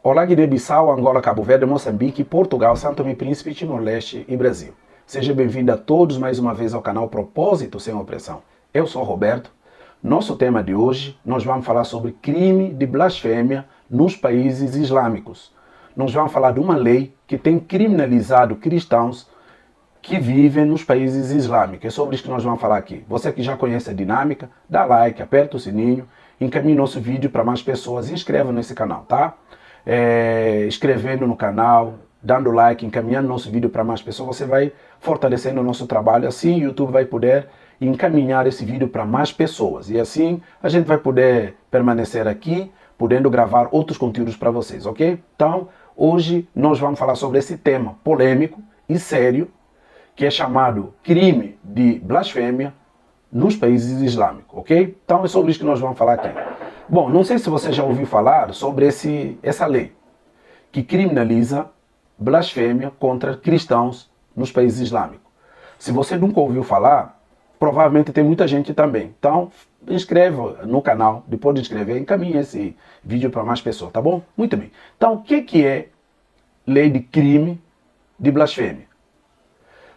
Olá, Guiné-Bissau, Angola, Cabo Verde, Moçambique, Portugal, São Tomé e Príncipe, Timor-Leste e Brasil. Seja bem-vindo a todos mais uma vez ao canal Propósito Sem Opressão. Eu sou Roberto. Nosso tema de hoje, nós vamos falar sobre crime de blasfêmia nos países islâmicos. Nós vamos falar de uma lei que tem criminalizado cristãos que vivem nos países islâmicos. É sobre isso que nós vamos falar aqui. Você que já conhece a dinâmica, dá like, aperta o sininho, encaminhe nosso vídeo para mais pessoas e inscreva nesse canal, tá? Inscrevendo no canal, dando like, encaminhando nosso vídeo para mais pessoas, você vai fortalecendo o nosso trabalho. Assim o YouTube vai poder encaminhar esse vídeo para mais pessoas. E assim a gente vai poder permanecer aqui, podendo gravar outros conteúdos para vocês, ok? Então, hoje nós vamos falar sobre esse tema polêmico e sério, que é chamado crime de blasfêmia nos países islâmicos, ok? Então é sobre isso que nós vamos falar aqui. Bom, não sei se você já ouviu falar sobre essa lei que criminaliza blasfêmia contra cristãos nos países islâmicos. Se você nunca ouviu falar, provavelmente tem muita gente também. Então, inscreva no canal, depois de inscrever, encaminhe esse vídeo para mais pessoas, tá bom? Muito bem. Então, o que é lei de crime de blasfêmia?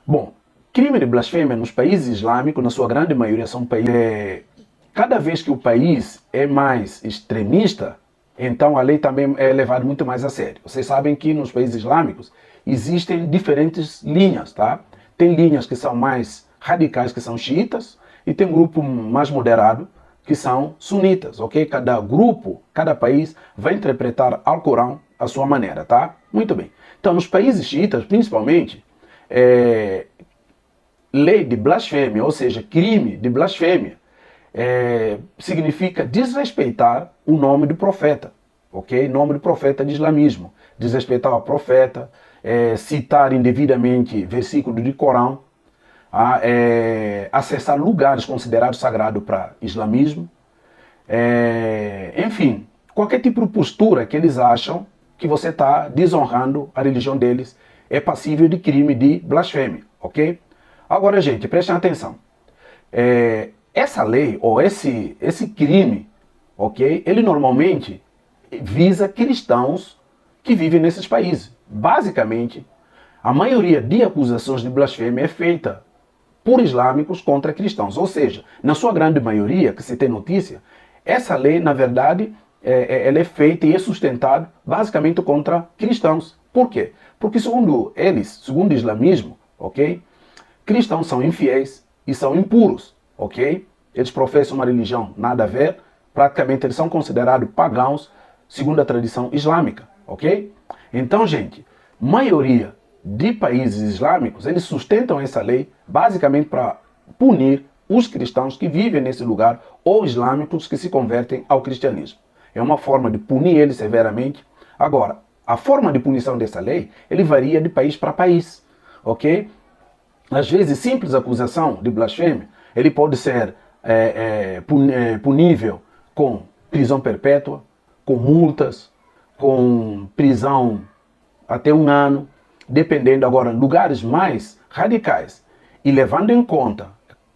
Bom, crime de blasfêmia nos países islâmicos, na sua grande maioria, são países... Cada vez que o país é mais extremista, então a lei também é levada muito mais a sério. Vocês sabem que nos países islâmicos existem diferentes linhas, tá? Tem linhas que são mais radicais, que são xiitas, e tem um grupo mais moderado, que são sunitas, ok? Cada grupo, cada país vai interpretar o Corão à sua maneira, tá? Muito bem. Então, nos países xiitas, principalmente, lei de blasfêmia, ou seja, crime de blasfêmia, significa desrespeitar o nome do profeta, ok? Nome do profeta de islamismo. Desrespeitar o profeta, citar indevidamente versículos do Corão, acessar lugares considerados sagrados para islamismo, enfim, qualquer tipo de postura que eles acham que você está desonrando a religião deles é passível de crime de blasfêmia, ok? Agora, gente, prestem atenção. Essa lei, ou esse crime, ok? Ele normalmente visa cristãos que vivem nesses países. Basicamente, a maioria de acusações de blasfêmia é feita por islâmicos contra cristãos. Ou seja, na sua grande maioria, que se tem notícia, essa lei, na verdade, ela é feita e é sustentada basicamente contra cristãos. Por quê? Porque segundo eles, segundo o islamismo, ok? Cristãos são infiéis e são impuros. Ok? Eles professam uma religião nada a ver, praticamente eles são considerados pagãos segundo a tradição islâmica, ok? Então, gente, maioria de países islâmicos, eles sustentam essa lei basicamente para punir os cristãos que vivem nesse lugar ou islâmicos que se convertem ao cristianismo. É uma forma de punir eles severamente. Agora, a forma de punição dessa lei, ele varia de país para país, ok? Às vezes, simples acusação de blasfêmia, ele pode ser punível com prisão perpétua, com multas, com prisão até 1 ano, dependendo agora de lugares mais radicais. E levando em conta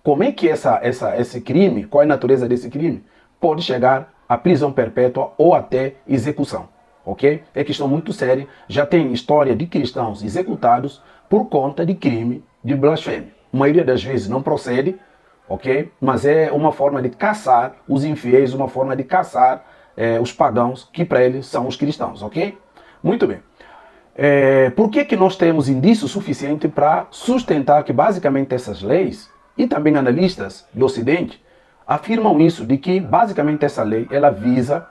como é que esse crime, qual é a natureza desse crime, pode chegar à prisão perpétua ou até execução. Ok? É questão muito séria. Já tem história de cristãos executados por conta de crime de blasfêmia. A maioria das vezes não procede, ok? Mas é uma forma de caçar os infiéis, uma forma de caçar os pagãos, que para eles são os cristãos, ok? Muito bem. Por que nós temos indício suficiente para sustentar que basicamente essas leis, e também analistas do Ocidente, afirmam isso, de que basicamente essa lei, ela visa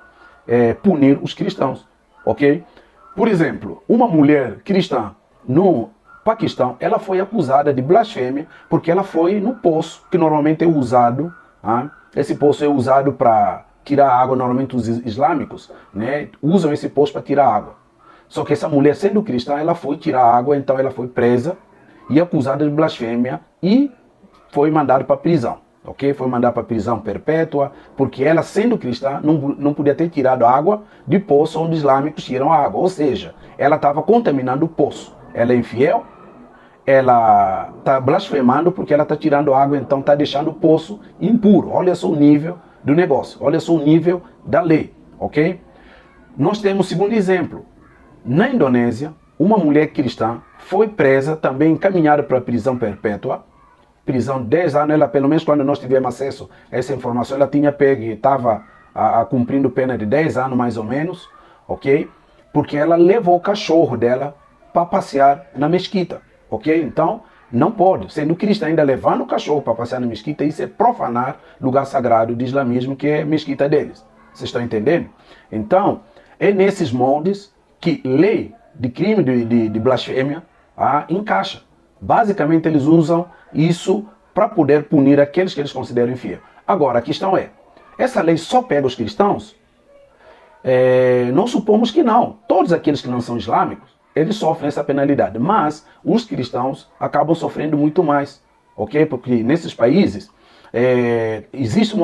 punir os cristãos, ok? Por exemplo, uma mulher cristã no Paquistão, ela foi acusada de blasfêmia porque ela foi no poço que normalmente é usado, esse poço é usado para tirar água, normalmente os islâmicos, né, usam esse poço para tirar água. Só que essa mulher, sendo cristã, ela foi tirar água, então ela foi presa e acusada de blasfêmia e foi mandada para prisão, ok? Foi mandada para prisão perpétua, porque ela, sendo cristã, não podia ter tirado água de poço onde os islâmicos tiram a água, ou seja, ela estava contaminando o poço. Ela é infiel, ela está blasfemando porque ela está tirando água, então está deixando o poço impuro. Olha só o nível do negócio, olha só o nível da lei, ok? Nós temos o segundo exemplo. Na Indonésia, uma mulher cristã foi presa, também encaminhada para a prisão perpétua. Prisão de 10 anos, ela, pelo menos quando nós tivemos acesso a essa informação, ela tinha pego e estava cumprindo pena de 10 anos mais ou menos, ok? Porque ela levou o cachorro dela para passear na mesquita, ok? Então, não pode, sendo cristã ainda levando o cachorro para passear na mesquita, isso é profanar lugar sagrado de islamismo, que é a mesquita deles. Vocês estão entendendo? Então, é nesses moldes que lei de crime de blasfêmia encaixa. Basicamente, eles usam isso para poder punir aqueles que eles consideram infiéis. Agora, a questão é, essa lei só pega os cristãos? Nós supomos que não. Todos aqueles que não são islâmicos, eles sofrem essa penalidade. Mas os cristãos acabam sofrendo muito mais. Ok? Porque nesses países existe um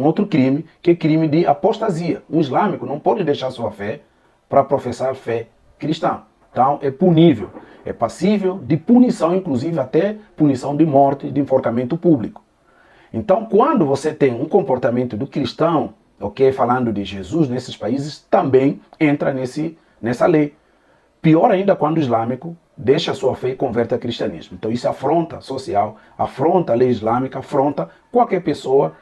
outro crime, que é crime de apostasia. Um islâmico não pode deixar sua fé para professar fé cristã. Então é punível, é passível de punição, inclusive até punição de morte, de enforcamento público. Então, quando você tem um comportamento do cristão, ok, falando de Jesus nesses países, também entra nessa lei. Pior ainda quando o islâmico deixa a sua fé e converte ao cristianismo. Então isso é afronta social, afronta a lei islâmica, afronta qualquer pessoa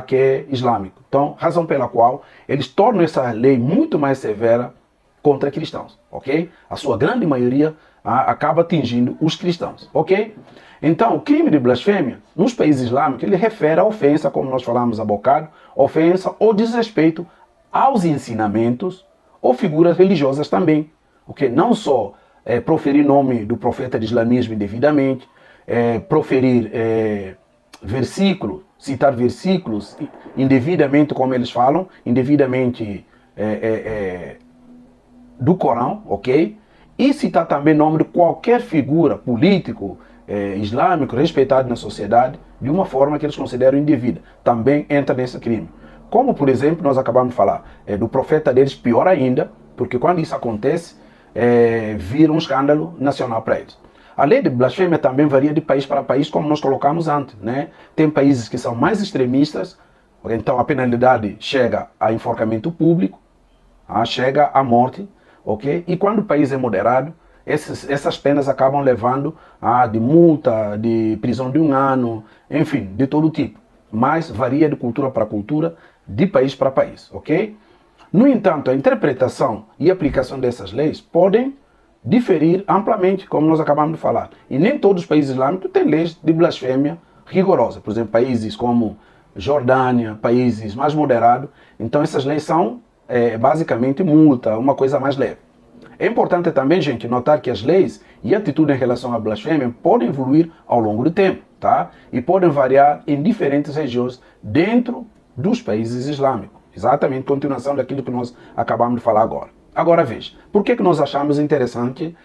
que é islâmico. Então, razão pela qual eles tornam essa lei muito mais severa contra cristãos, ok? A sua grande maioria acaba atingindo os cristãos, ok? Então, o crime de blasfêmia, nos países islâmicos, ele refere à ofensa, como nós falamos há bocado, ofensa ou desrespeito aos ensinamentos ou figuras religiosas também, ok? Não só proferir nome do profeta de islamismo indevidamente, proferir versículos, citar versículos indevidamente, como eles falam, indevidamente do Corão, ok? E citar também nome de qualquer figura político islâmico respeitado na sociedade de uma forma que eles consideram indevida. Também entra nesse crime. Como, por exemplo, nós acabamos de falar do profeta deles, pior ainda, porque quando isso acontece, vira um escândalo nacional para eles. A lei de blasfêmia também varia de país para país, como nós colocamos antes, né? Tem países que são mais extremistas, então a penalidade chega a enforcamento público, chega à morte, ok? E quando o país é moderado, essas penas acabam levando de multa, de prisão de 1 ano, enfim, de todo tipo. Mas varia de cultura para cultura, de país para país, ok? No entanto, a interpretação e aplicação dessas leis podem diferir amplamente, como nós acabamos de falar. E nem todos os países islâmicos têm leis de blasfêmia rigorosas. Por exemplo, países como Jordânia, países mais moderados. Então essas leis são basicamente multa, uma coisa mais leve. É importante também, gente, notar que as leis e atitudes em relação à blasfêmia podem evoluir ao longo do tempo, tá? E podem variar em diferentes regiões dentro dos países islâmicos. Exatamente, continuação daquilo que nós acabamos de falar agora. Agora veja, por que nós achamos interessante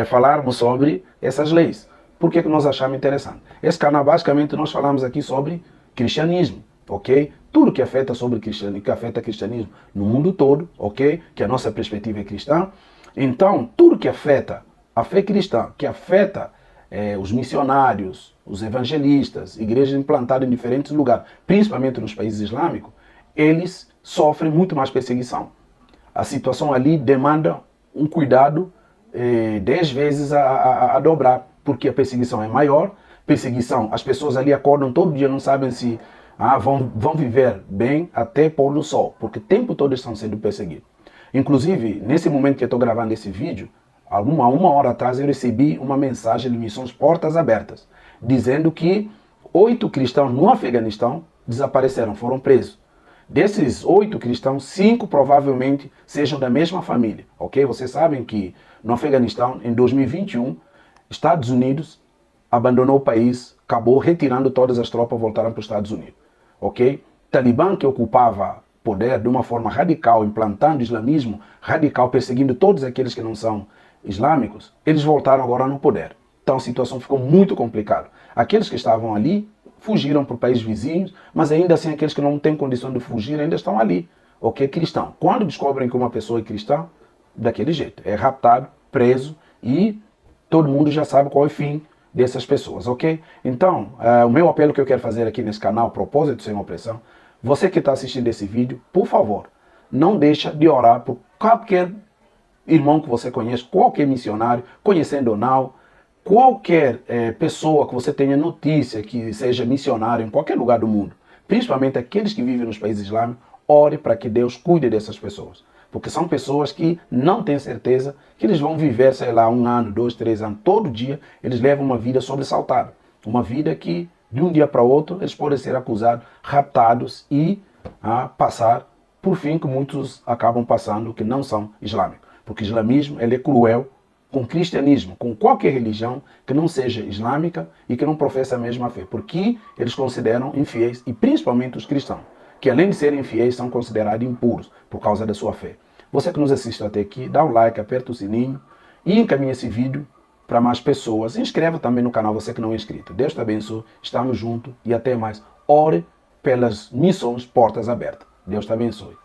falarmos sobre essas leis? Por que nós achamos interessante? Esse canal, basicamente, nós falamos aqui sobre cristianismo, ok? Tudo que afeta sobre cristianismo, que afeta cristianismo no mundo todo, ok? Que a nossa perspectiva é cristã. Então, tudo que afeta a fé cristã, que afeta os missionários, os evangelistas, igrejas implantadas em diferentes lugares, principalmente nos países islâmicos, eles sofrem muito mais perseguição. A situação ali demanda um cuidado 10 vezes a dobrar, porque a perseguição é maior. Perseguição, as pessoas ali acordam todo dia, não sabem se vão viver bem até pôr do sol, porque o tempo todo estão sendo perseguidos. Inclusive, nesse momento que eu estou gravando esse vídeo, há uma hora atrás eu recebi uma mensagem de Missões Portas Abertas, dizendo que 8 cristãos no Afeganistão desapareceram, foram presos. Desses 8 cristãos, 5 provavelmente sejam da mesma família, ok? Vocês sabem que no Afeganistão, em 2021, Estados Unidos abandonou o país, acabou retirando todas as tropas, voltaram para os Estados Unidos, ok? Talibã, que ocupava poder de uma forma radical, implantando islamismo radical, perseguindo todos aqueles que não são islâmicos, eles voltaram agora no poder. Então a situação ficou muito complicada. Aqueles que estavam ali fugiram para países vizinhos, mas ainda assim aqueles que não têm condição de fugir ainda estão ali, ok? Cristão. Quando descobrem que uma pessoa é cristã, daquele jeito, é raptado, preso e todo mundo já sabe qual é o fim dessas pessoas, ok? Então, o meu apelo que eu quero fazer aqui nesse canal, Propósito Sem Opressão, você que está assistindo esse vídeo, por favor, não deixa de orar por qualquer irmão que você conhece, qualquer missionário, conhecendo ou não, qualquer pessoa que você tenha notícia que seja missionário em qualquer lugar do mundo, principalmente aqueles que vivem nos países islâmicos, ore para que Deus cuide dessas pessoas. Porque são pessoas que não têm certeza que eles vão viver, sei lá, 1 ano, 2, 3 anos. Todo dia eles levam uma vida sobressaltada. Uma vida que, de um dia para outro, eles podem ser acusados, raptados e passar por fim que muitos acabam passando que não são islâmicos. Porque o islamismo ele é cruel com o cristianismo, com qualquer religião que não seja islâmica e que não professe a mesma fé. Porque eles consideram infiéis, e principalmente os cristãos, que além de serem infiéis, são considerados impuros por causa da sua fé. Você que nos assiste até aqui, dá um like, aperta o sininho e encaminha esse vídeo para mais pessoas. Se inscreva também no canal, você que não é inscrito. Deus te abençoe, estamos juntos e até mais. Ore pelas missões Portas Abertas. Deus te abençoe.